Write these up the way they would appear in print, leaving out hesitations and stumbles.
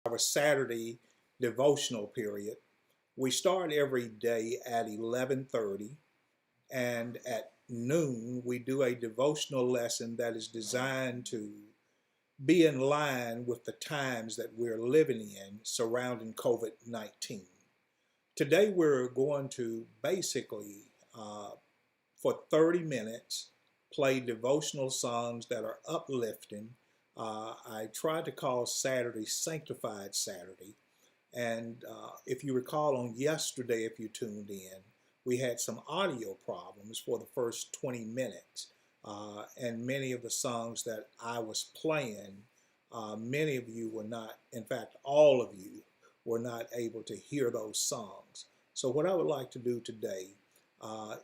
our Saturday devotional period. We start every day at 11:30, and at noon we do a devotional lesson that is designed to be in line with the times that we're living in surrounding COVID-19. Today we're going to basically, for 30 minutes, play devotional songs that are uplifting. I tried to call Saturday Sanctified Saturday. And if you recall on yesterday, if you tuned in, we had some audio problems for the first 20 minutes. And many of the songs that I was playing, many of you were not, in fact, all of you were not able to hear those songs. So what I would like to do today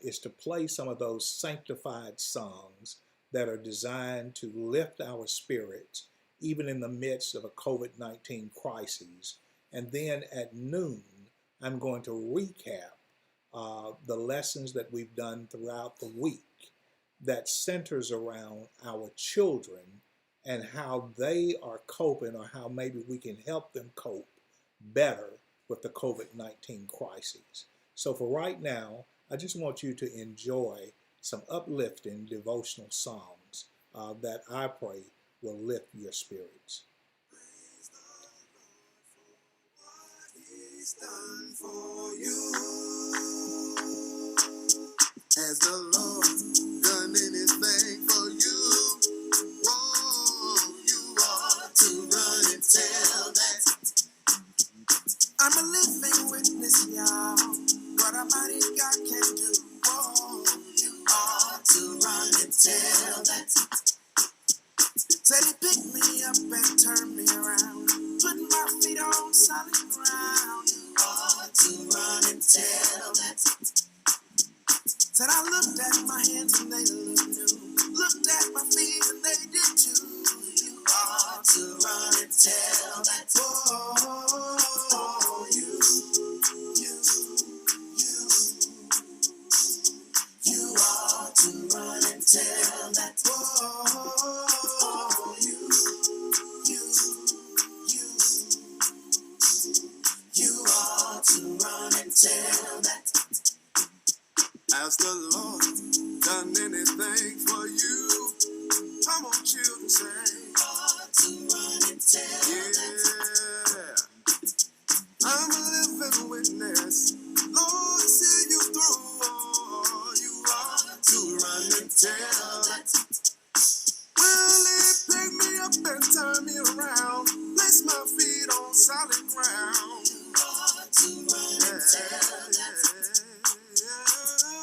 is to play some of those sanctified songs that are designed to lift our spirits, even in the midst of a COVID-19 crisis. And then at noon, I'm going to recap the lessons that we've done throughout the week that centers around our children and how they are coping, or how maybe we can help them cope better with the COVID-19 crisis. So for right now, I just want you to enjoy some uplifting devotional songs that I pray will lift your spirits. He's done for you. Has the Lord done anything for you? Whoa, you ought to run and tell that. I'm a living witness, y'all. What a mighty God can do. Whoa, you ought to run and tell that. Said he picked me up and turned me around, put my feet on solid ground. You ought to run and tell that. Said I looked at my hands and they looked new, looked at my feet and they did too. You ought to run and tell that. Oh, you ought to run and tell that. Oh, you ought to run and tell that. Has the Lord done anything for you? Come on, children, say. Ought to run and tell that. I'm a living witness. Lord, see you through. Oh, you ought to run and tell that. Well, he picked me up and turned me around, placed my feet on solid ground. You ought to run and tell that.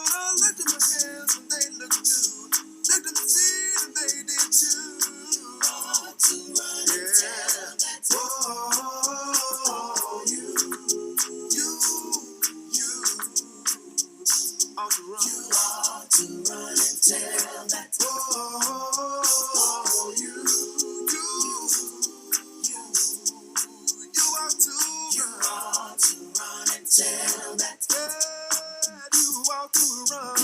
I looked at my hands and they looked too. Looked at my feet and they did too. You ought to run and tell that. Oh, you ought to run. You ought to run and tell that. Oh, you ought to run and tell that. You ought to run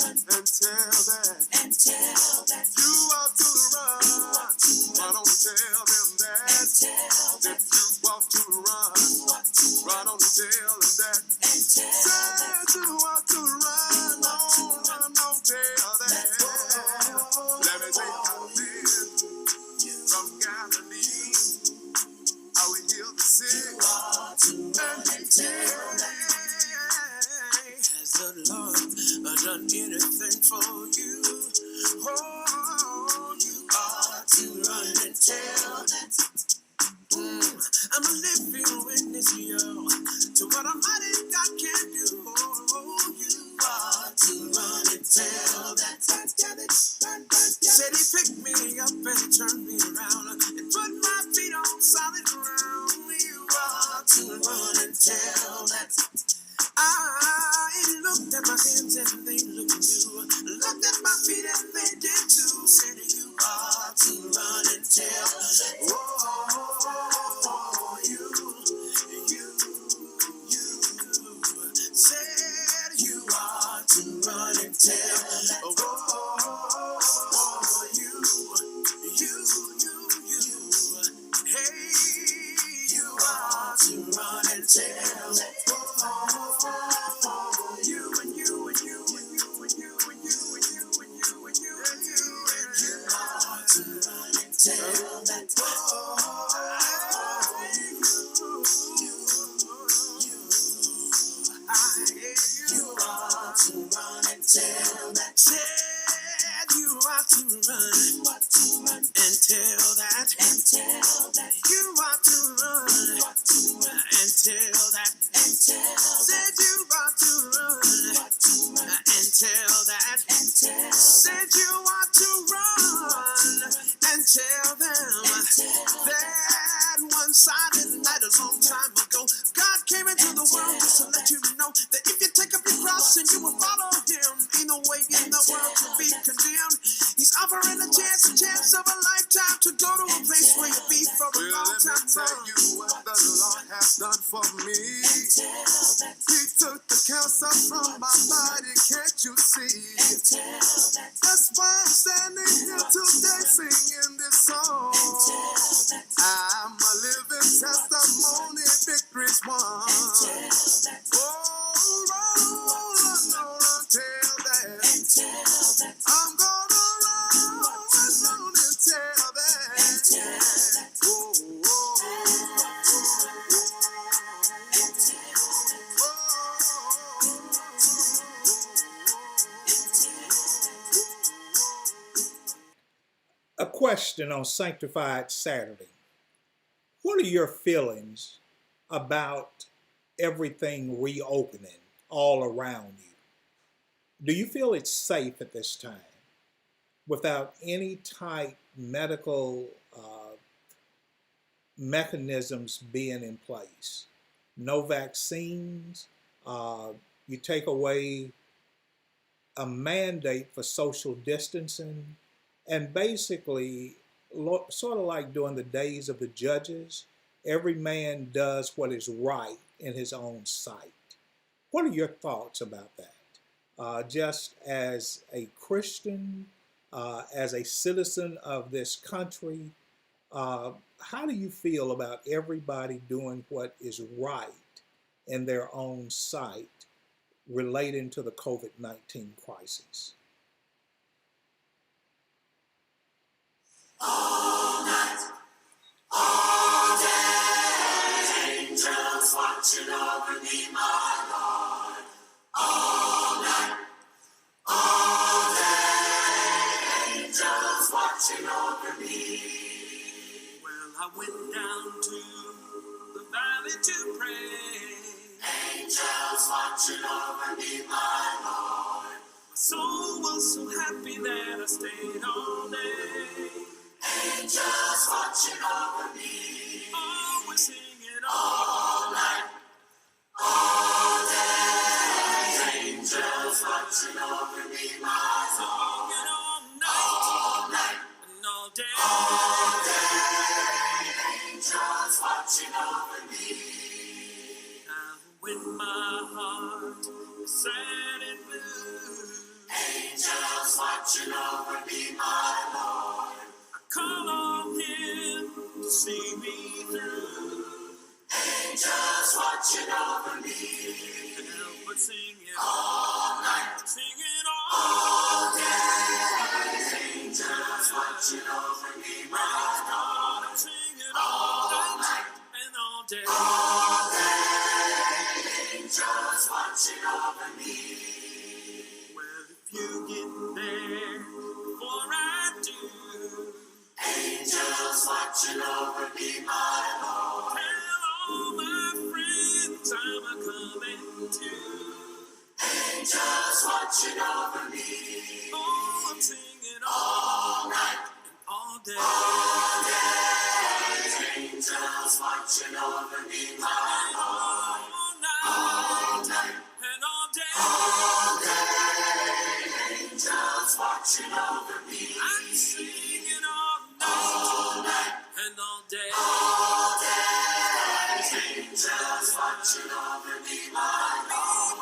and tell that. And tell that. You ought to run. Run on and tell them that. And tell that. You ought to run. Run on and tell them that. And tell that. You ought to run. Run on, tell that. Let me say something from Galilee. How we heal the sick. You ought to run and tell that. Has the Lord done anything for you? Oh, you ought to run and tell that. I'm a living witness, yo, to what a mighty God can do. Oh, you ought to run and tell that. Said he picked me up and turned me around and put my feet on solid ground. You ought to run and tell that. I looked at my hands and they looked new, looked at my feet and they did too. Said you ought to run and tell. Oh, you night a long time ago. God came into the world just to let you know that if you take up your cross and you will follow him, ain't no way in the world to be condemned. He's offering a chance of a lifetime to go to a place where you'll be for a long time. Let me tell you what the Lord has done for me. He took the cancer from my body, can't you see? That's why I'm standing here today singing this song. I'm a living testimony, victory's won. Oh, run, tell that. I'm gonna run and tell that. Oh, oh, A question on Sanctified Saturday. What are your feelings about everything reopening all around you? Do you feel it's safe at this time without any type medical mechanisms being in place? No vaccines. You take away a mandate for social distancing, and basically, sort of like during the days of the judges, every man does what is right in his own sight. What are your thoughts about that? Just as a Christian, as a citizen of this country, how do you feel about everybody doing what is right in their own sight relating to the COVID-19 crisis? all night, all day, angels watching over me, my Lord. All night, all day, angels watching over me. Well, I went down to the valley to pray. Angels watching over me, my Lord. My soul was so happy that I stayed all day. Angels watching over me. Always singing all night, all day. Angels watching over me, my Lord. Singing all night, and all day. All day. Angels watching over me. Now when my heart is sad and blue, angels watching over me, my Lord. Call on him to see me through. Angels watching over me. Can't help but singing all night, singing all day. Angels watching over me, my God. I'm singing all night and all day. All day. Angels watching over me. Well, if you get there before I do, angels watching over me, my Lord. Tell all my friends I'm a coming too. Angels watching over me. Oh, I'm singing all night and all day. All day. Angels watching over me, my Lord. All night and all day. All day. Angels watching over me. I'm singing all night and all day. All day. Angels watching over me, my Lord.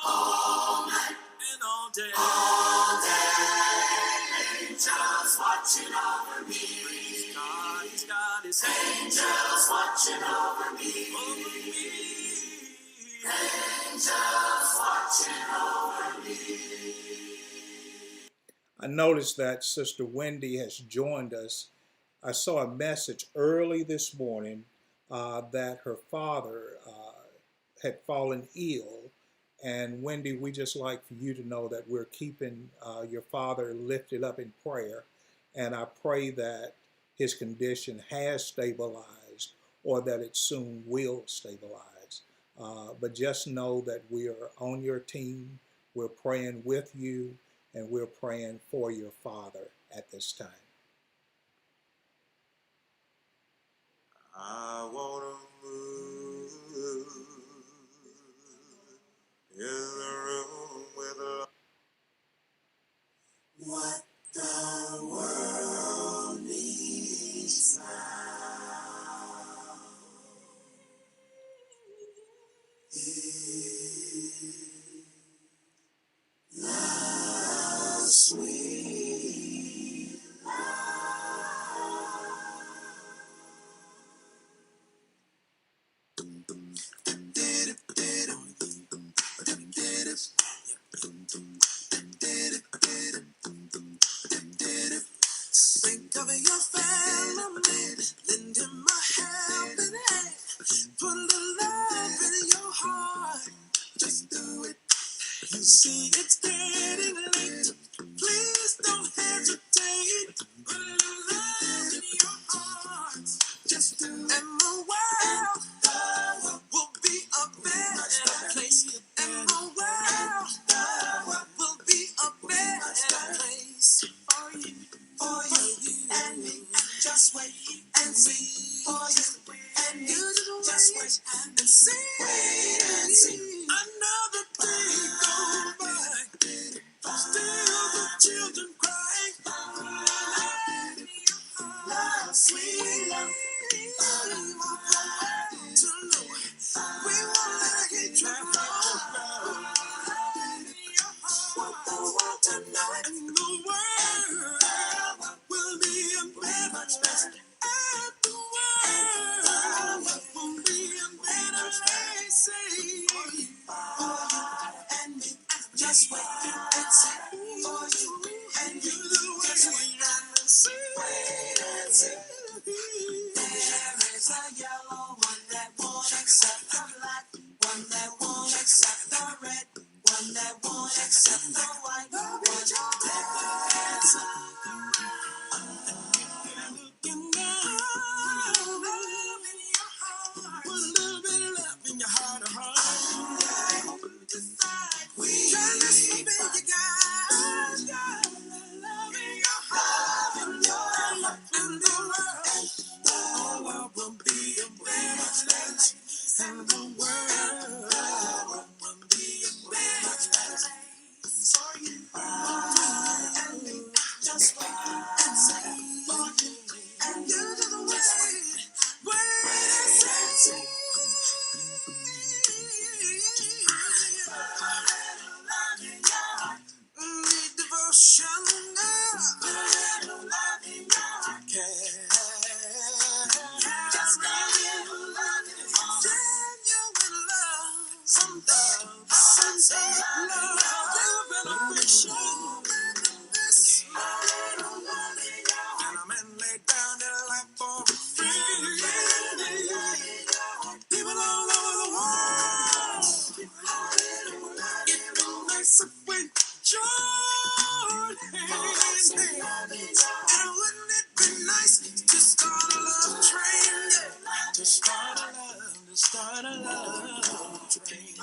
All night and all day. All day. Angels watching over me. He's got his angels watching over me. Angels watching over me. I noticed that Sister Wendy has joined us. I saw a message early this morning that her father had fallen ill. And Wendy, we just like for you to know that we're keeping your father lifted up in prayer. And I pray that his condition has stabilized or that it soon will stabilize. But just know that we are on your team. We're praying with you, and we're praying for your father at this time. I want to just wait and see. Wait and see. Another day go by. Still the children cry. Love, sweet love. To know we won't let hatred grow. Want the world to know it, and the world will be a better place. And the world will be a better place. And me, just wait and see. For you and you, just wait and see. Wait and see. There is a yellow one that won't accept the black, one that won't accept the red, one that won't accept the white, one that won't answer. Looking down, love in your heart, put a little bit of love in your heart, decide we can listen to you guys, love in your heart, and the world will be a better place, and the world will be a better place for you and me. Just wait and see for you, and you do the wait and see. Need devotion, love in your care. Just a little love in your heart. Genuine love, some love and affection. This little love in your heart. And a man laid down their life for a friend. People all over the world. It makes it when join hands. And wouldn't it be nice to start a love train? Yeah. To start a love train.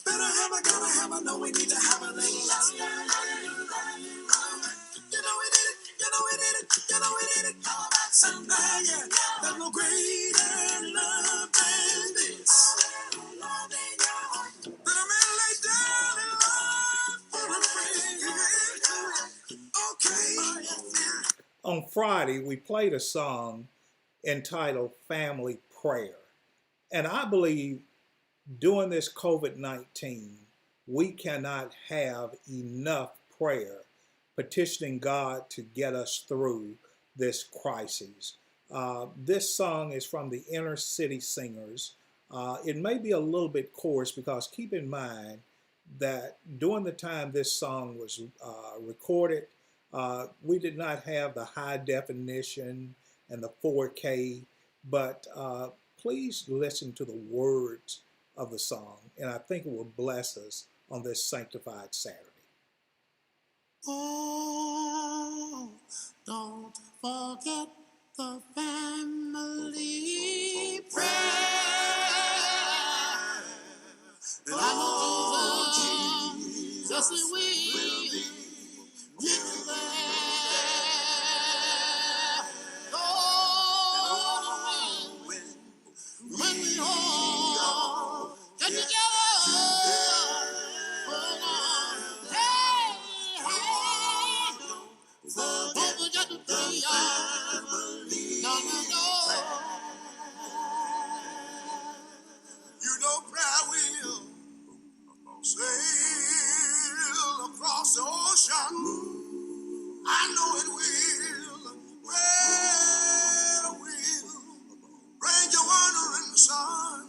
Better have a, gotta have a, know we need to have a little love. You know we need it, you know we need it, you know we need it. How about some love? Yeah, there's no greater love than this. That a man lay down in love for a friend. Okay. On Friday, we played a song entitled Family Prayer. And I believe during this COVID-19, we cannot have enough prayer petitioning God to get us through this crisis. This song is from the Inner City Singers. It may be a little bit coarse because keep in mind that during the time this song was recorded, we did not have the high definition and the 4K, but please listen to the words of the song, and I think it will bless us on this sanctified Saturday. Oh, don't forget the family prayer. Oh, Jesus, yes, it will be there. Oh, when we all get together. Don't forget to be no. You know prayer will sail across the ocean. I know it will. Prayer will bring your wandering son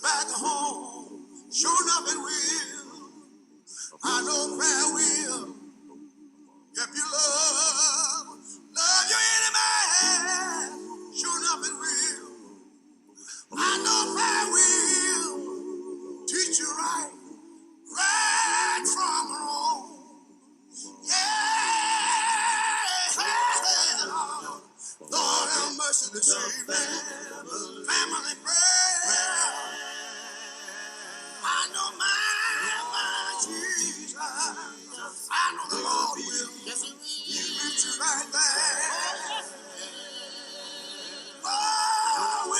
back home. Sure enough it will. I know prayer will. If you love your enemy, sure enough it will. I know prayer will teach you right from wrong. Yeah, Lord have mercy this evening. Family prayer. I know my Jesus. I know the Lord will. Yes, He will. He meet you right there. Oh,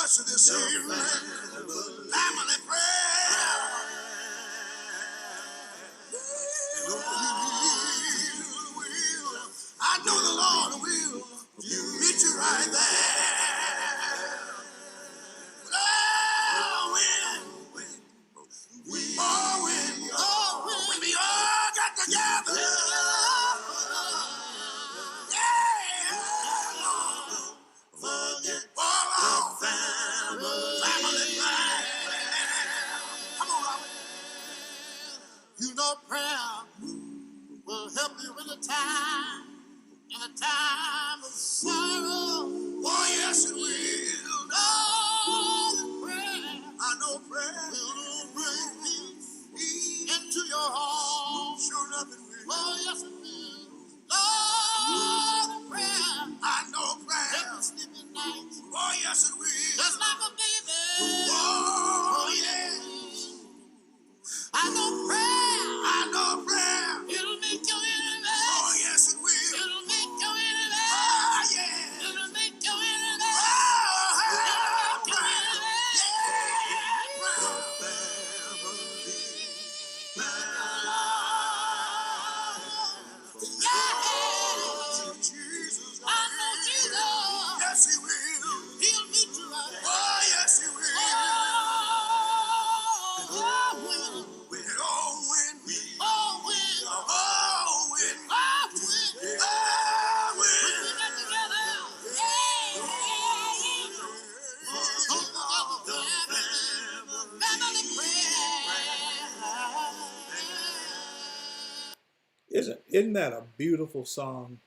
rest of this evening. Family prayer. I know the Lord will meet you right there. Oh, when we all got together. Yeah, forget all our family life. Come on, Robert. You know prayer will help you in a time of sorrow. Oh, yes, it will. Lord, prayer. I know prayer will bring peace into your home. Sure enough, it will. Oh, yes, it will. Lord, prayer. I know prayer. Help you sleep at night. Oh, yes, it will. Just like a baby. Oh, yes. I know prayer. I know prayer. It'll make your enemies. Oh, yes, it will. It'll make your enemies. Oh, yeah. It'll make your enemies. Oh, it'll make your enemies. Yeah. Jesus. I know Jesus. Yes, he will. He'll meet you right there. Oh, yes, he will. Oh, when. Isn't that a beautiful song?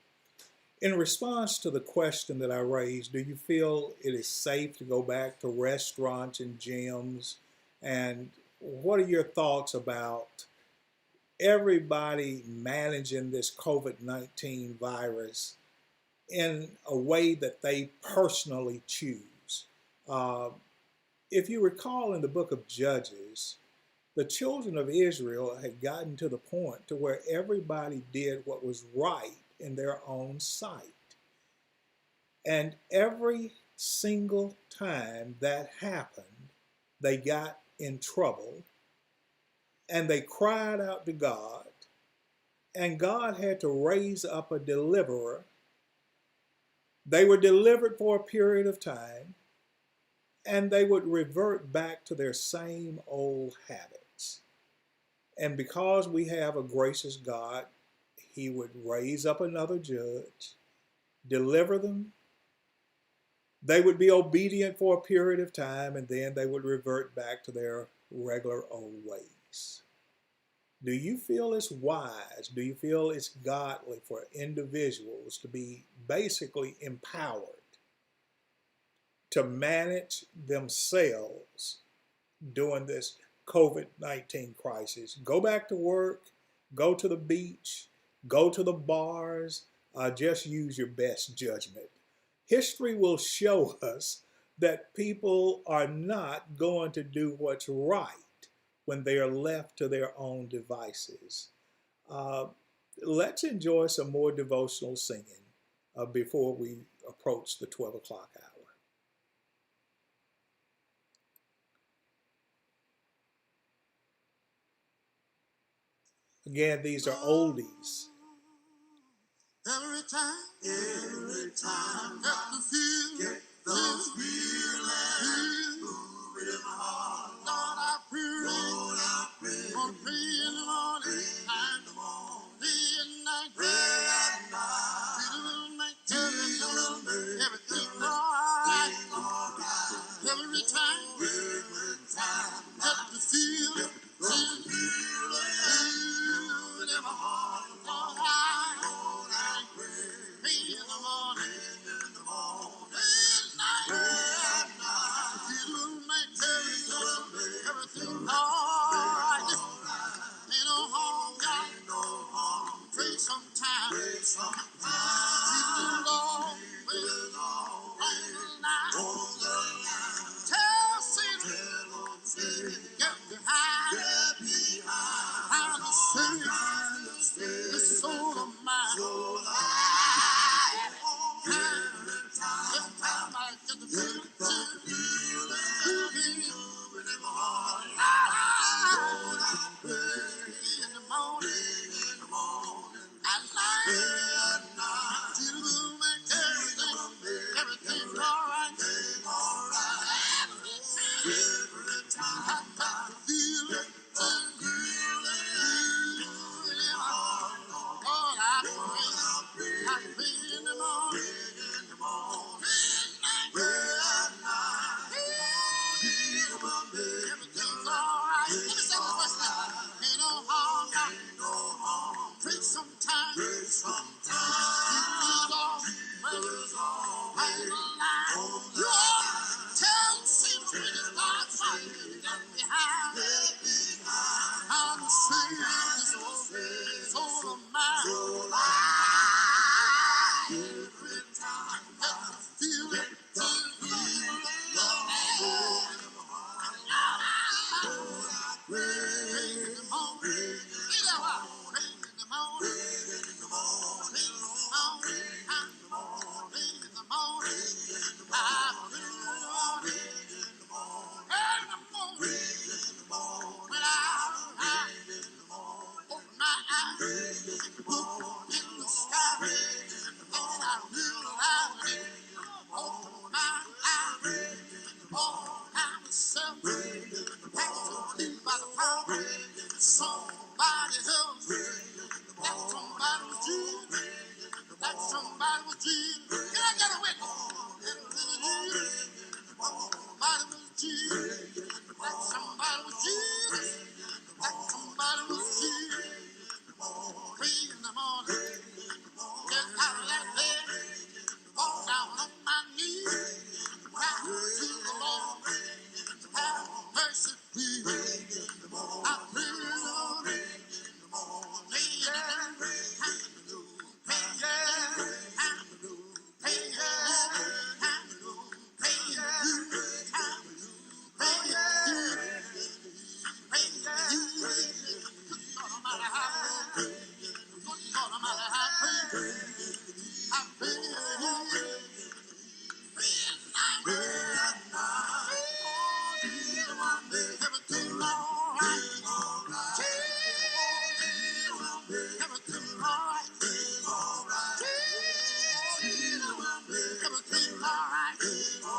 In response to the question that I raised, do you feel it is safe to go back to restaurants and gyms? And what are your thoughts about everybody managing this COVID-19 virus in a way that they personally choose? Uh, if you recall in the book of Judges, the children of Israel had gotten to the point to where everybody did what was right in their own sight. And every single time that happened, they got in trouble and they cried out to God, and God had to raise up a deliverer. They were delivered for a period of time, and they would revert back to their same old habits. And because we have a gracious God, he would raise up another judge, deliver them. They would be obedient for a period of time, and then they would revert back to their regular old ways. Do you feel it's wise? Do you feel it's godly for individuals to be basically empowered to manage themselves during this COVID-19 crisis? Go back to work, go to the beach, go to the bars, just use your best judgment. History will show us that people are not going to do what's right when they are left to their own devices. Let's enjoy some more devotional singing before we approach the 12 o'clock hour. Again, these are oldies. Every time, help to feel, get those feelings moving in my heart. Lord, I pray, gonna pray in the morning, pray at night, everything right. Every time, help to feel, moving in my heart. Lord, I pray in the morning, pray at night.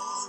He'll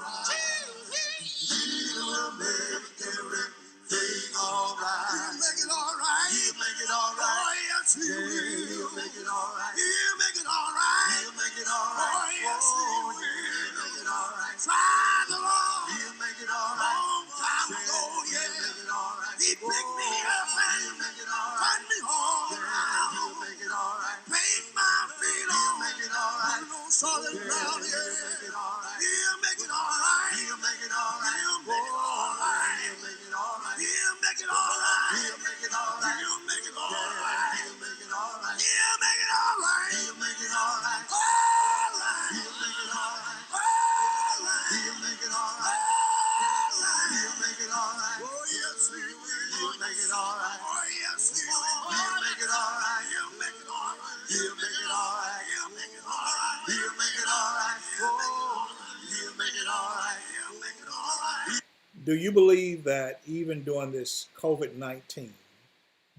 make everything alright. He'll make it alright. He'll make it alright. Oh, yes, he will. He'll make it alright. He'll make it alright. He'll make it alright. Oh, yes, he will. He'll make it alright. Try the Lord. He'll make it alright. Long time ago, yeah. He'll make it alright. He picked me up and he'll make it alright. Turned me home. He'll make it alright. Paid my feet on. He'll make it alright. No solid ground, yeah. He'll make it alright. He'll make it alright. He'll make it alright. He'll make it alright. He'll make it alright. He'll make it alright. He'll make it alright. He'll make it alright. He'll make it alright. He'll make it alright. He'll make it alright. Alright. He'll make it alright. Alright. He'll make it alright. Alright. He'll make it alright. Oh yes, he will. He'll make it alright. Oh yes, he will. He'll make it alright. He'll make it alright. He'll make it alright. He'll make it alright. He'll make it alright. Oh, he'll make it alright. He'll make it alright. Do you believe that even during this COVID-19,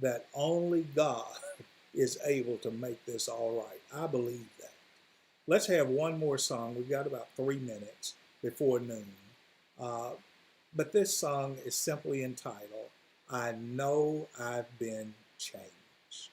that only God is able to make this all right? I believe that. Let's have one more song. We've got about 3 minutes before noon. But this song is simply entitled, I Know I've Been Changed.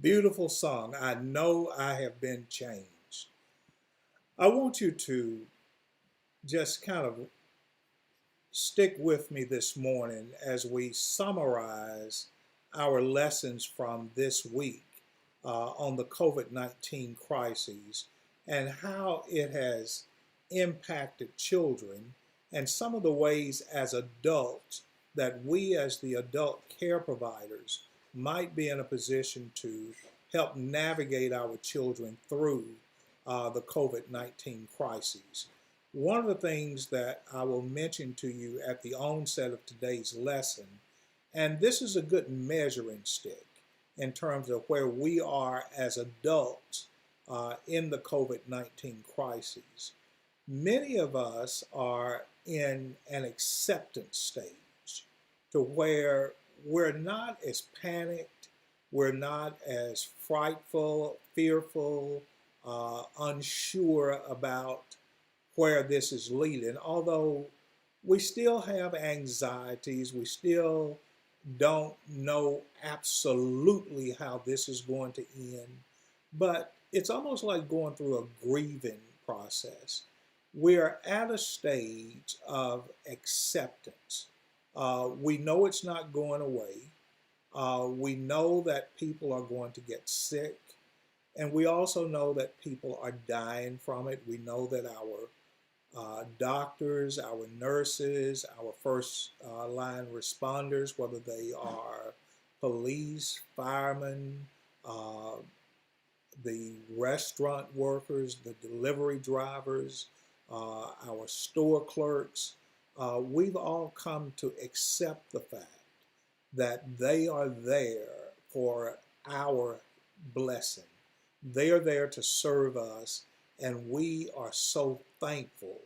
Beautiful song. I know I have been changed. I want you to just kind of stick with me this morning as we summarize our lessons from this week on the COVID 19 crises and how it has impacted children and some of the ways as adults that we, as the adult care providers, might be in a position to help navigate our children through the COVID 19 crises. One of the things that I will mention to you at the onset of today's lesson, and this is a good measuring stick in terms of where we are as adults in the COVID 19 crises. Many of us are in an acceptance stage to where we're not as panicked, we're not as frightful, fearful, unsure about where this is leading, although we still have anxieties, we still don't know absolutely how this is going to end, but it's almost like going through a grieving process. We're at a stage of acceptance. We know it's not going away. We know that people are going to get sick. And we also know that people are dying from it. We know that our doctors, our nurses, our first line responders, whether they are police, firemen, the restaurant workers, the delivery drivers, our store clerks, we've all come to accept the fact that they are there for our blessing. They are there to serve us, and we are so thankful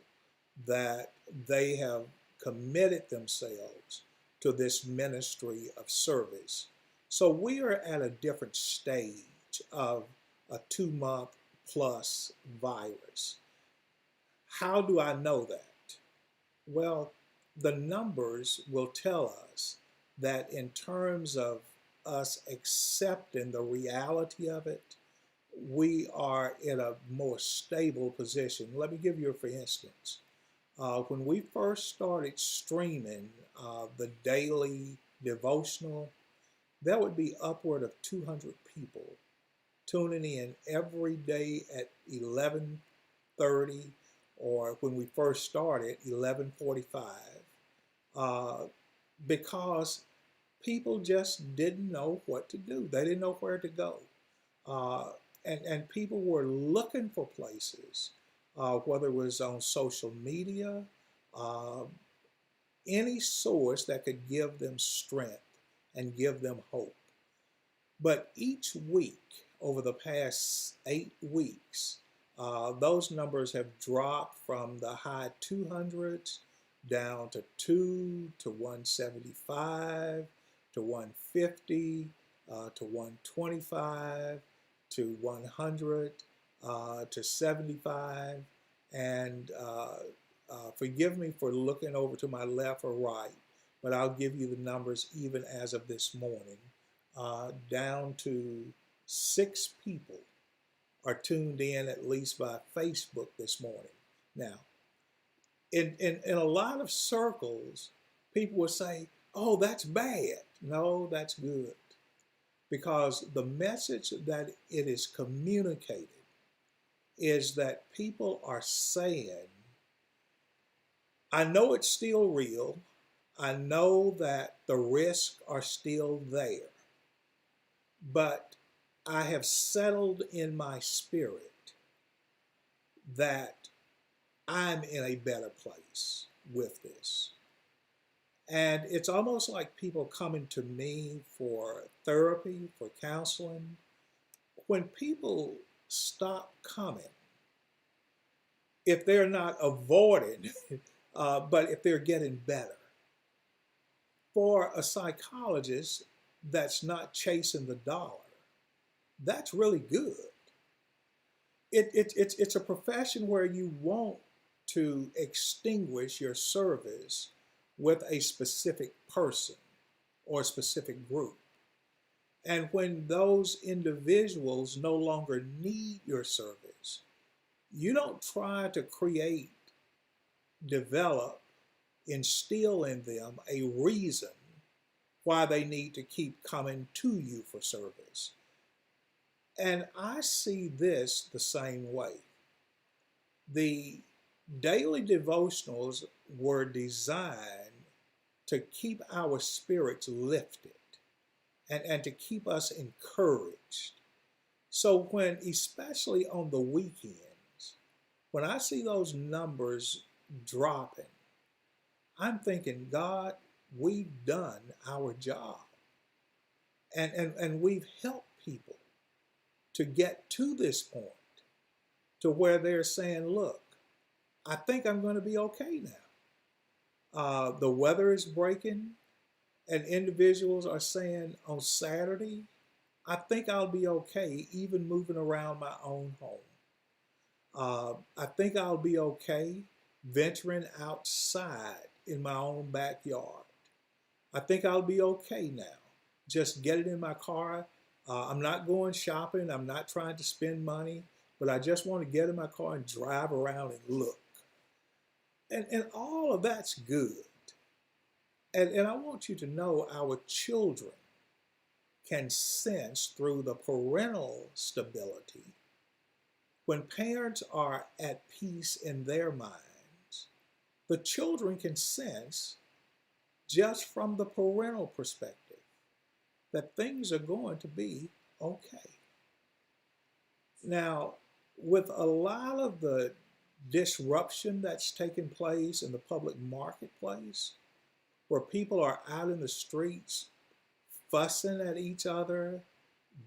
that they have committed themselves to this ministry of service. So we are at a different stage of a 2-month plus virus. How do I know that? Well, the numbers will tell us that in terms of us accepting the reality of it, we are in a more stable position. Let me give you, for instance, when we first started streaming the daily devotional, there would be upward of 200 people tuning in every day at 11:30, or when we first started, 11:45, because people just didn't know what to do. They didn't know where to go. And people were looking for places, whether it was on social media, uh, any source that could give them strength and give them hope. But each week, over the past 8 weeks, those numbers have dropped from the high 200s down to 2 to 175 to 150 to 125 to 100 to 75. And forgive me for looking over to my left or right, but I'll give you the numbers even as of this morning. Down to 6 people are tuned in at least by Facebook this morning. Now, in a lot of circles, people will say, oh, that's bad. No, that's good. Because the message that it is communicated is that people are saying, I know it's still real. I know that the risks are still there. But I have settled in my spirit that I'm in a better place with this. And it's almost like people coming to me for therapy, for counseling. When people stop coming, if they're not avoiding, but if they're getting better, for a psychologist that's not chasing the dollar, that's really good. It's a profession where you want to extinguish your service with a specific person or a specific group. And when those individuals no longer need your service, you don't try to create, develop, instill in them a reason why they need to keep coming to you for service. And I see this the same way. The daily devotionals were designed to keep our spirits lifted and to keep us encouraged. So when, especially on the weekends, when I see those numbers dropping, I'm thinking, God, we've done our job. And we've helped people to get to this point to where they're saying, look, I think I'm going to be okay now. The weather is breaking, and individuals are saying on Saturday, I think I'll be okay even moving around my own home. I think I'll be okay venturing outside in my own backyard. I think I'll be okay now. Just getting in my car. I'm not going shopping. I'm not trying to spend money, but I just want to get in my car and drive around and look. And all of that's good. And I want you to know our children can sense through the parental stability. When parents are at peace in their minds, the children can sense just from the parental perspective that things are going to be okay. Now, with a lot of the disruption that's taking place in the public marketplace, where people are out in the streets fussing at each other,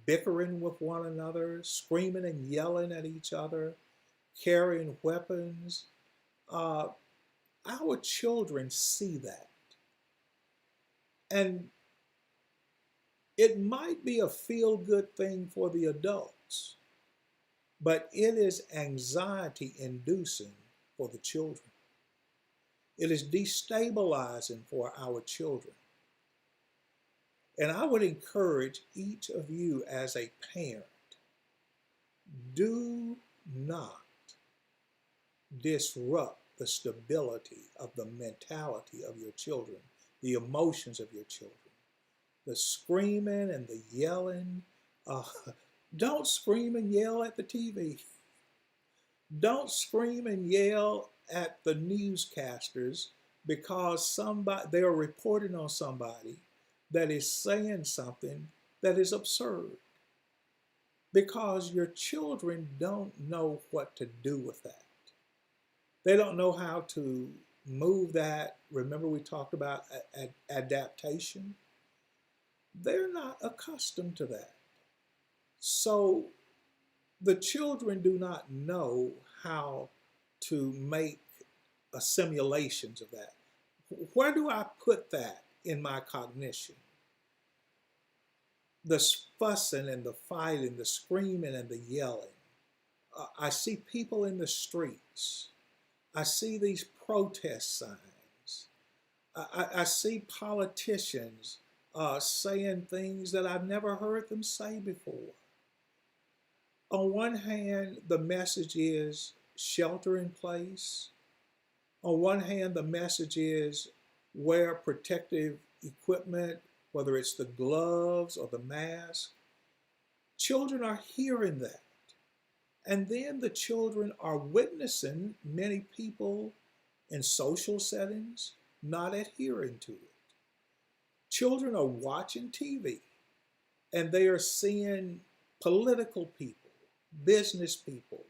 bickering with one another, screaming and yelling at each other, carrying weapons, our children see that. And it might be a feel-good thing for the adults, but it is anxiety-inducing for the children. It is destabilizing for our children. And I would encourage each of you as a parent, do not disrupt the stability of the mentality of your children, the emotions of your children. The screaming and the yelling. Don't scream and yell at the TV. Don't scream and yell at the newscasters because they are reporting on somebody that is saying something that is absurd. Because your children don't know what to do with that. They don't know how to move that. Remember we talked about adaptation? They're not accustomed to that. So the children do not know how to make assimilations of that. Where do I put that in my cognition? The fussing and the fighting, the screaming and the yelling. I see people in the streets. I see these protest signs. I see politicians saying things that I've never heard them say before. On one hand, the message is shelter in place. On one hand, the message is wear protective equipment, whether it's the gloves or the mask. Children are hearing that. And then the children are witnessing many people in social settings not adhering to it. Children are watching TV and they are seeing political people, business people,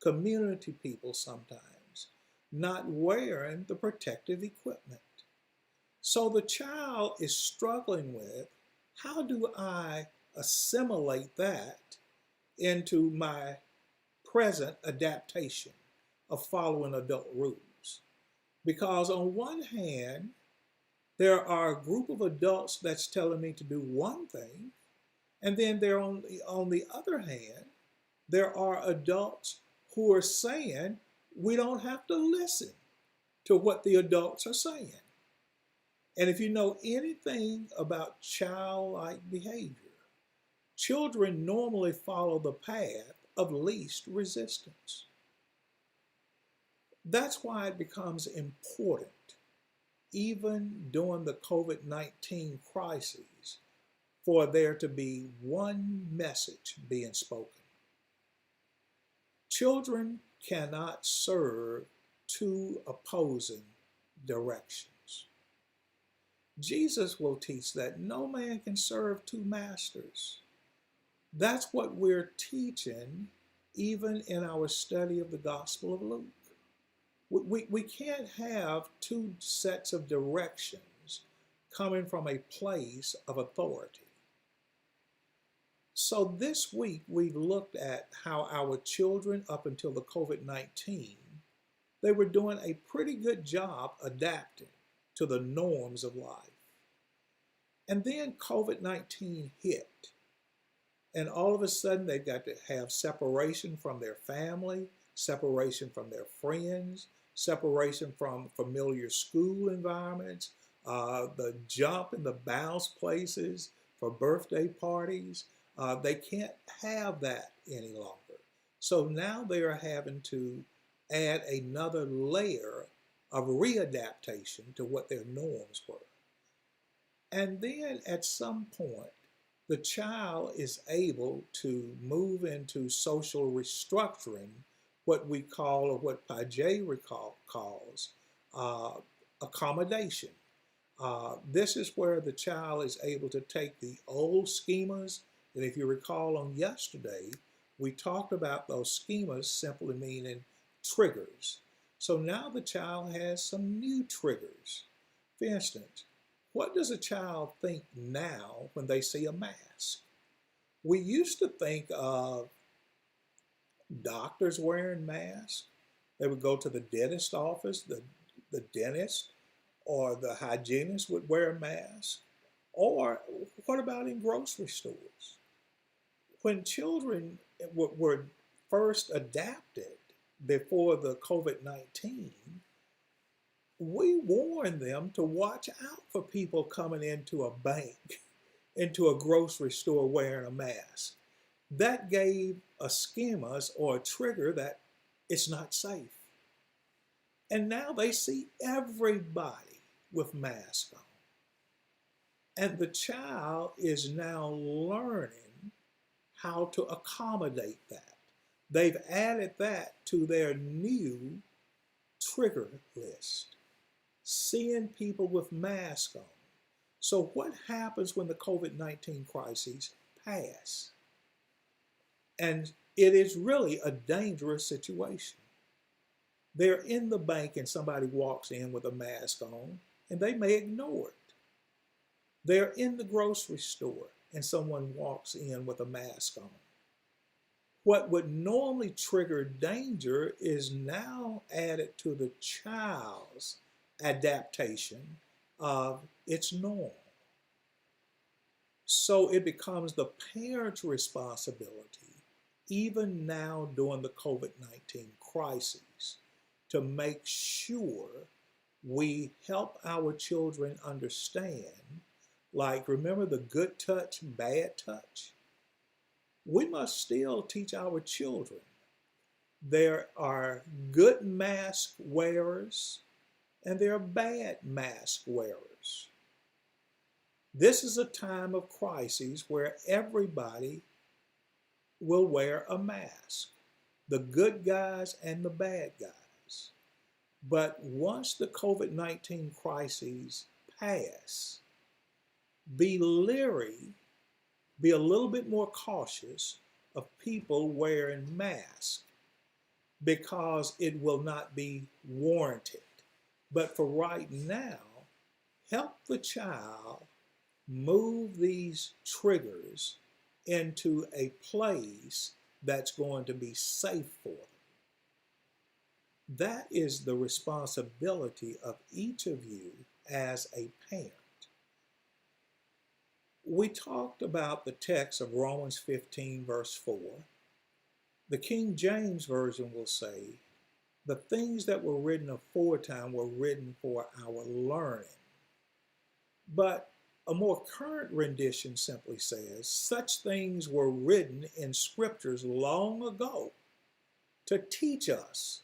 community people sometimes not wearing the protective equipment. So the child is struggling with, how do I assimilate that into my present adaptation of following adult rules? Because on one hand, there are a group of adults that's telling me to do one thing, and then on the other hand, there are adults who are saying we don't have to listen to what the adults are saying. And if you know anything about childlike behavior, Children normally follow the path of least resistance. That's why it becomes important, even during the COVID-19 crises, for there to be one message being spoken. Children cannot serve two opposing directions. Jesus will teach that no man can serve two masters. That's what we're teaching even in our study of the Gospel of Luke. We can't have two sets of directions coming from a place of authority. So this week we've looked at how our children up until the COVID-19, they were doing a pretty good job adapting to the norms of life. And then COVID-19 hit. And all of a sudden they've got to have separation from their family, separation from their friends, separation from familiar school environments, the jump and the bounce places for birthday parties. They can't have that any longer. So now they are having to add another layer of readaptation to what their norms were. And then at some point, the child is able to move into social restructuring, what we call, or what Piaget calls, accommodation. This is where the child is able to take the old schemas, and if you recall on yesterday, we talked about those schemas simply meaning triggers. So now the child has some new triggers. For instance, what does a child think now when they see a mask? We used to think of doctors wearing masks. They would go to the dentist office, the dentist or the hygienist would wear a mask. Or what about in grocery stores? When children were first adapted before the COVID-19, we warned them to watch out for people coming into a bank, into a grocery store wearing a mask. That gave a schema or a trigger that it's not safe. And now they see everybody with masks on. And the child is now learning how to accommodate that. They've added that to their new trigger list. Seeing people with masks on. So what happens when the COVID-19 crises pass? And it is really a dangerous situation. They're in the bank and somebody walks in with a mask on and they may ignore it. They're in the grocery store and someone walks in with a mask on. What would normally trigger danger is now added to the child's adaptation of its norm. So it becomes the parent's responsibility, even now during the COVID-19 crisis, to make sure we help our children understand, like, remember the good touch, bad touch? We must still teach our children there are good mask wearers and there are bad mask wearers. This is a time of crisis where everybody will wear a mask, the good guys and the bad guys. But once the COVID-19 crises pass, be leery, be a little bit more cautious of people wearing masks because it will not be warranted. But for right now, help the child move these triggers into a place that's going to be safe for them. That is the responsibility of each of you as a parent. We talked about the text of Romans 15, verse 4. The King James Version will say, the things that were written aforetime were written for our learning. But A more current rendition simply says, such things were written in scriptures long ago to teach us,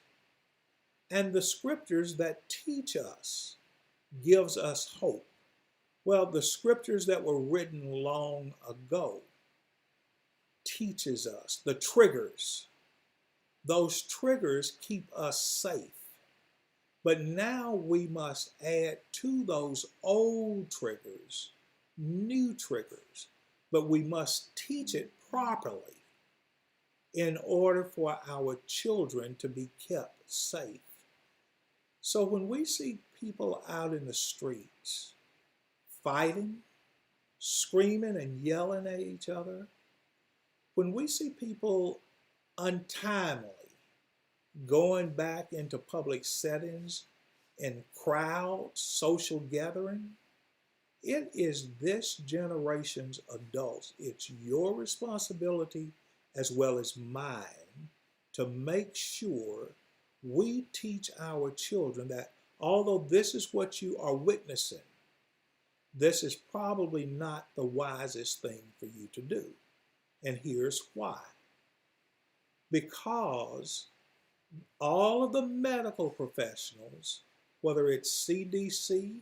and the scriptures that teach us gives us hope. Well, the scriptures that were written long ago teaches us the triggers. Those triggers keep us safe. But now we must add to those old triggers new triggers. But we must teach it properly in order for our children to be kept safe. So when we see people out in the streets fighting, screaming and yelling at each other, when we see people untimely going back into public settings in crowds, social gathering, it is this generation's adults. It's your responsibility as well as mine to make sure we teach our children that although this is what you are witnessing, this is probably not the wisest thing for you to do. And here's why. Because all of the medical professionals, whether it's CDC,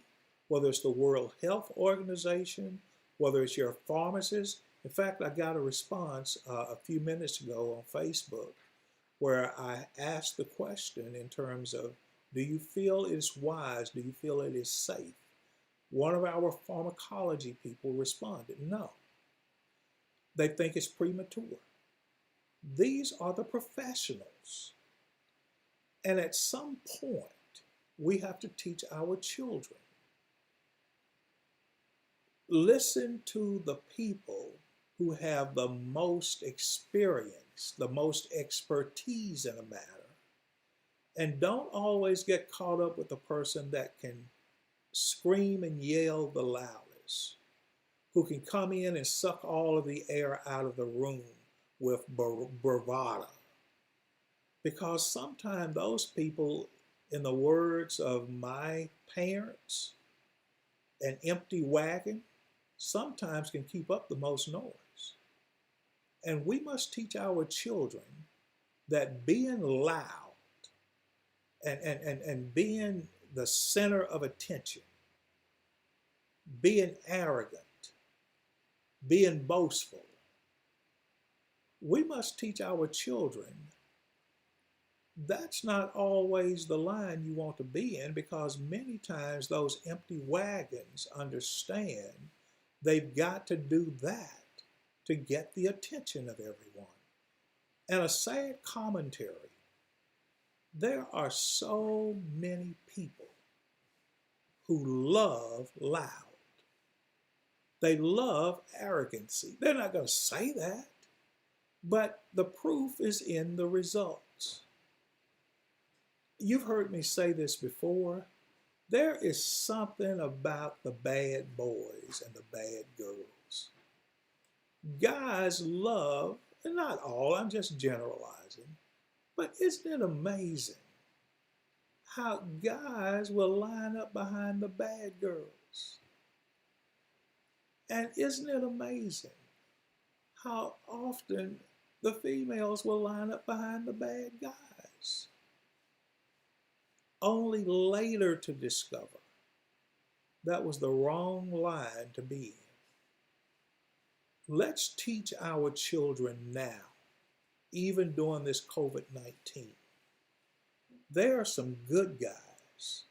whether it's the World Health Organization, whether it's your pharmacist. In fact, I got a response a few minutes ago on Facebook where I asked the question in terms of, do you feel it is wise? Do you feel it is safe? One of our pharmacology people responded, no. They think it's premature. These are the professionals. And at some point, we have to teach our children. Listen to the people who have the most experience, the most expertise in a matter. And don't always get caught up with the person that can scream and yell the loudest, who can come in and suck all of the air out of the room with bravado. Because sometimes those people, in the words of my parents, an empty wagon sometimes can keep up the most noise. And we must teach our children that being loud and being the center of attention, being arrogant, being boastful, we must teach our children that's not always the line you want to be in, because many times those empty wagons understand they've got to do that to get the attention of everyone. And a sad commentary, there are so many people who love loud. They love arrogancy. They're not going to say that, but the proof is in the results. You've heard me say this before. There is something about the bad boys and the bad girls. Guys love, and not all, I'm just generalizing, but isn't it amazing how guys will line up behind the bad girls? And isn't it amazing how often the females will line up behind the bad guys? Only later to discover that was the wrong line to be in. Let's teach our children now, even during this COVID-19. There are some good guys